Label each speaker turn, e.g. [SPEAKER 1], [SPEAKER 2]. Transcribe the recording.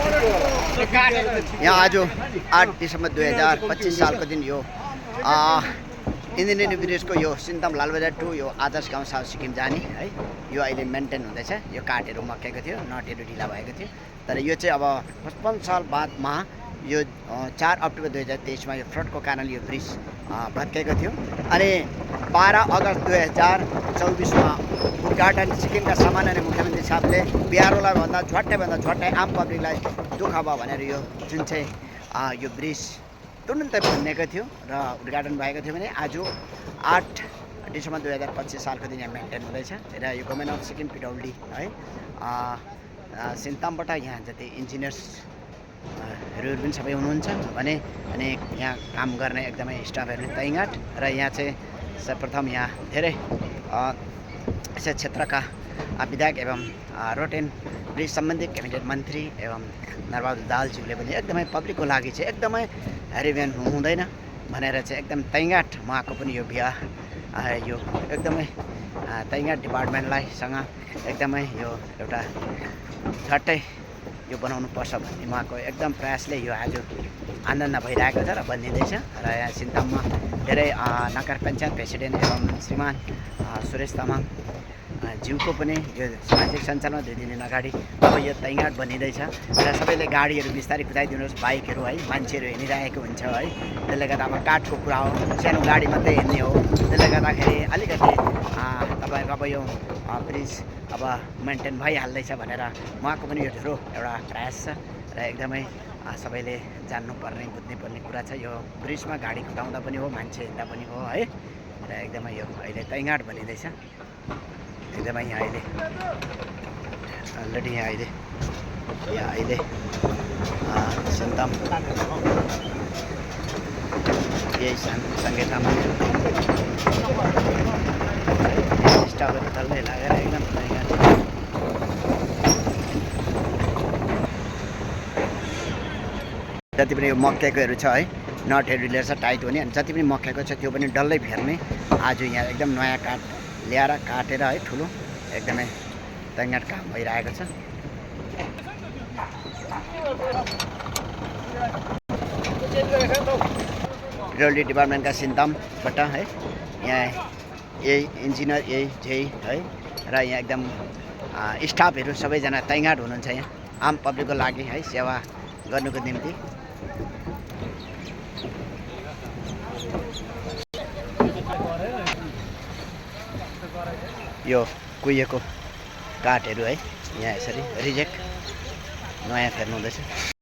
[SPEAKER 1] यहाँ आज 8 डिसेम्बर 2025 सालको दिन यो इन्जिनियरिङ ब्रिजको यो सिन्ताम लालबजार टु यो आदर्श गाउँ साउथ सिक्किम जाने है यो अहिले मेन्टेन हुँदैछ। यो काठहरू मक्केको थियो, नटहरू ढिला भएको थियो। तर यो चाहिँ अब 55 साल बादमा यो 4 अक्टोबर 2023मा यो फ्लडको कारण यो ब्रिज भत्केको थियो। अनि 12 अगस्त 2024मा उद्घाटन सिक्किमका सामान्य मुख्यमन्त्री साहबले बिहारलाई भन्दा झट्टै आम पब्लिकलाई दुःख भयो भनेर यो जुन चाहिँ यो ब्रिज तुरुन्तै बनिएको थियो र उद्घाटन भएको थियो भने आज 8 डिसेम्बर 2025 सालको दिन यहाँ मेन्टेन हुँदैछ। र यो गभर्मेन्ट अफ सिक्किम पिडब्ल्युडी है सिन्तामबाट यहाँ जति इन्जिनियर्सहरू पनि सबै हुनुहुन्छ भने अनि यहाँ काम गर्ने एकदमै स्टाफहरू तैँगाट र यहाँ चाहिँ सर्वप्रथम यहाँ धेरै यस क्षेत्रका विधायक एवं रोड एन्ड ब्रिज सम्बन्धी क्याबिनेट मन्त्री एवं नरबहादुर दाहालज्यूले पनि एकदमै पब्लिकको लागि चाहिँ एकदमै हेरिभेन हुँदैन भनेर चाहिँ एकदम तैँगाट उहाँको पनि यो यो एकदमै तैँगाट डिपार्टमेन्टलाई सँग एकदमै यो एउटा झट्टै यो बनाउनु पर्छ भन्ने उहाँको एकदम प्रयासले यो आज आनन्द भइरहेको छ र बनिँदैछ। र यहाँ सिन्ताममा धेरै नगर पञ्चायत प्रेसिडेन्ट एवं श्रीमान सुरेश तामाङ ज्यूको पनि यो सामाजिक सञ्चारमा 2 दिन अगाडि अब यो तैँगाट बनिँदैछ र सबैले गाडीहरू बिस्तारै कुदाइदिनुहोस्, बाइकहरू है मान्छेहरू हिँडिरहेको हुन्छ है। त्यसले गर्दा अब काठको कुरा हो, सानो गाडी मात्रै हिँड्ने हो। त्यसले गर्दाखेरि अलिकति तपाईँको अब यो ब्रिज अब मेन्टेन भइहाल्दैछ भनेर उहाँको पनि यो ठुलो एउटा प्रयास छ र एकदमै सबैले जान्नुपर्ने बुझ्नुपर्ने कुरा छ। यो ब्रिजमा गाडी कुदाउँदा पनि हो, मान्छे हिँड्दा पनि हो है। र एकदमै यो अहिले तैँगाट बनिँदैछ एकदमै यहाँ अहिले अलरेडी यहाँ अहिले सिन्ताम यही सङ्गीतामा स्टाफहरू डल्लै लागेर एकदम तैँगाट जति पनि यो मक्केकोहरू छ है नटहरू लिएर छ टाइट हुने अनि जति पनि मक्केको छ त्यो पनि डल्लै फेर्ने आज यहाँ एकदम नयाँ काठ ल्याएर काटेर है ठुलो एकदमै तैँगाट काम भइरहेको छ। पिडब्ल्युडी डिपार्टमेन्टका सिन्तामबाट है यहाँ यही इन्जिनियर यही जेई है र यहाँ एकदम स्टाफहरू सबैजना तैँगाट हुनुहुन्छ यहाँ आम पब्लिकको लागि है सेवा गर्नुको निम्ति। यो कुहिएको काठहरू है यहाँ यसरी रिजेक्ट नयाँ फेर्नु हुँदैछ।